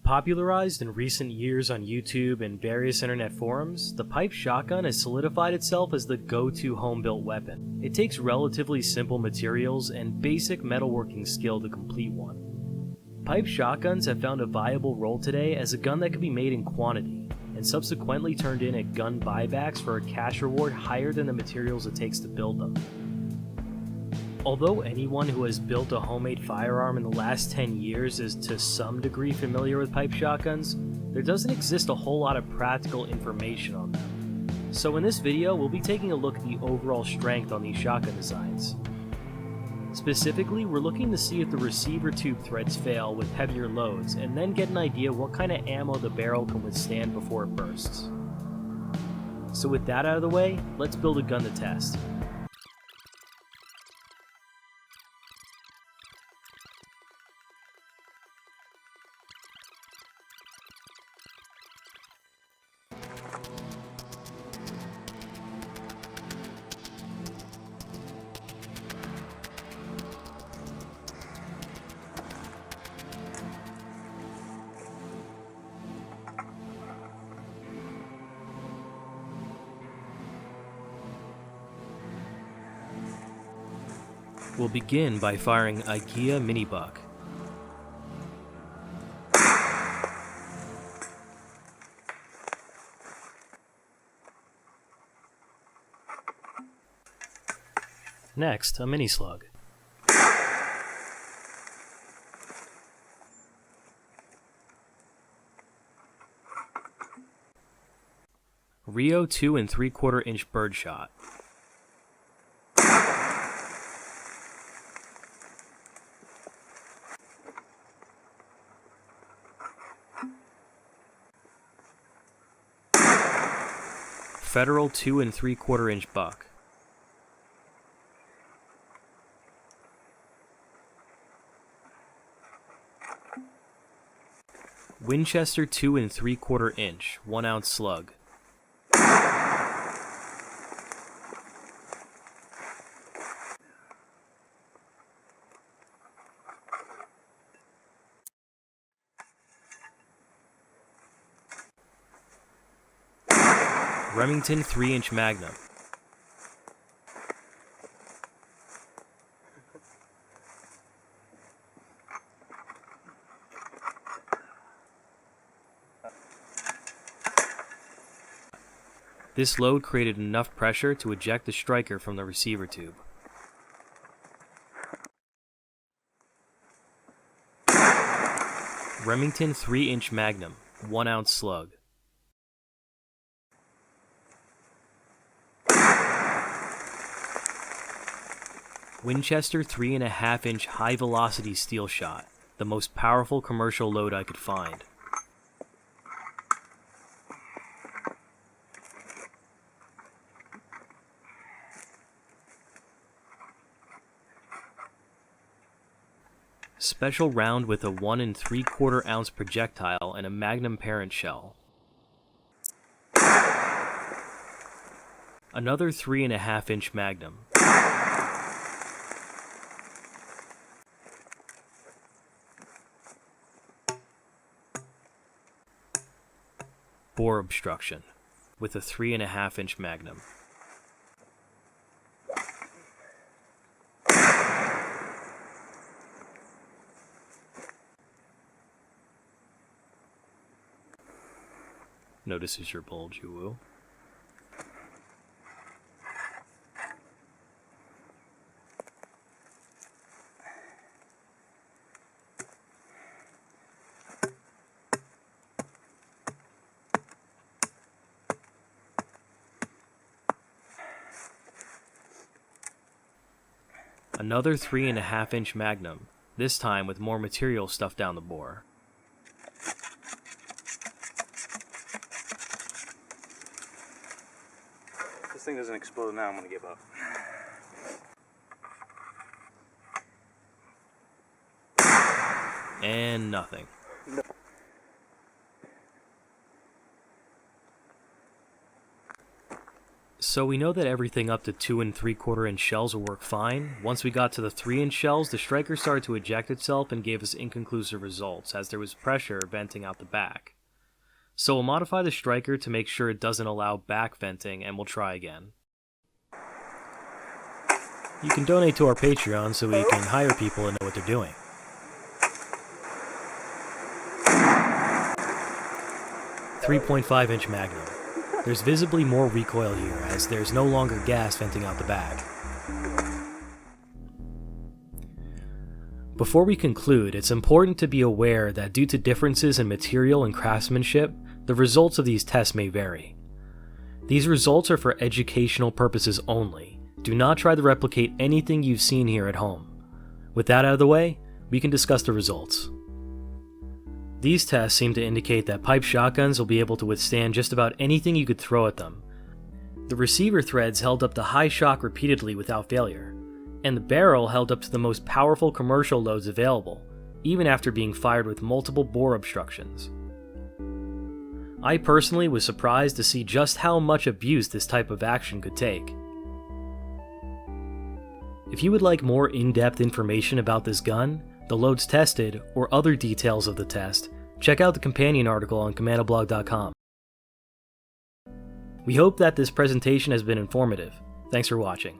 Popularized in recent years on YouTube and various internet forums, the pipe shotgun has solidified itself as the go-to home-built weapon. It takes relatively simple materials and basic metalworking skill to complete one. Pipe shotguns have found a viable role today as a gun that can be made in quantity, and subsequently turned in at gun buybacks for a cash reward higher than the materials it takes to build them. Although anyone who has built a homemade firearm in the last 10 years is to some degree familiar with pipe shotguns, there doesn't exist a whole lot of practical information on them. So in this video, we'll be taking a look at the overall strength on these shotgun designs. Specifically, we're looking to see if the receiver tube threads fail with heavier loads, and then get an idea what kind of ammo the barrel can withstand before it bursts. So with that out of the way, let's build a gun to test. We'll begin by firing IKEA Mini Buck. Next, a mini slug. Rio 2 3/4 inch birdshot. Federal 2 3/4 inch buck. Winchester 2 3/4 inch 1 ounce slug. Remington 3 inch Magnum. This load created enough pressure to eject the striker from the receiver tube. Remington 3 inch Magnum 1 ounce slug. Winchester 3 1/2 inch high velocity steel shot, the most powerful commercial load I could find. Special round with a 1 3/4 ounce projectile and a Magnum parent shell. Another 3 1/2 inch Magnum. Bore obstruction with a 3 1/2 inch Magnum. Notices your bulge, you will. Another 3 1/2 inch Magnum, this time with more material stuffed down the bore. If this thing doesn't explode now, I'm gonna give up. And nothing. No. So we know that everything up to 2 3/4 inch shells will work fine. Once we got to the 3-inch shells, the striker started to eject itself and gave us inconclusive results, as there was pressure venting out the back. So we'll modify the striker to make sure it doesn't allow back venting, and we'll try again. You can donate to our Patreon so we can hire people and know what they're doing. .5-inch Magnum. There's visibly more recoil here, as there's no longer gas venting out the back. Before we conclude, it's important to be aware that due to differences in material and craftsmanship, the results of these tests may vary. These results are for educational purposes only. Do not try to replicate anything you've seen here at home. With that out of the way, we can discuss the results. These tests seem to indicate that pipe shotguns will be able to withstand just about anything you could throw at them. The receiver threads held up to high shock repeatedly without failure, and the barrel held up to the most powerful commercial loads available, even after being fired with multiple bore obstructions. I personally was surprised to see just how much abuse this type of action could take. If you would like more in-depth information about this gun, the loads tested, or other details of the test, check out the companion article on commandoblog.com. We hope that this presentation has been informative. Thanks for watching.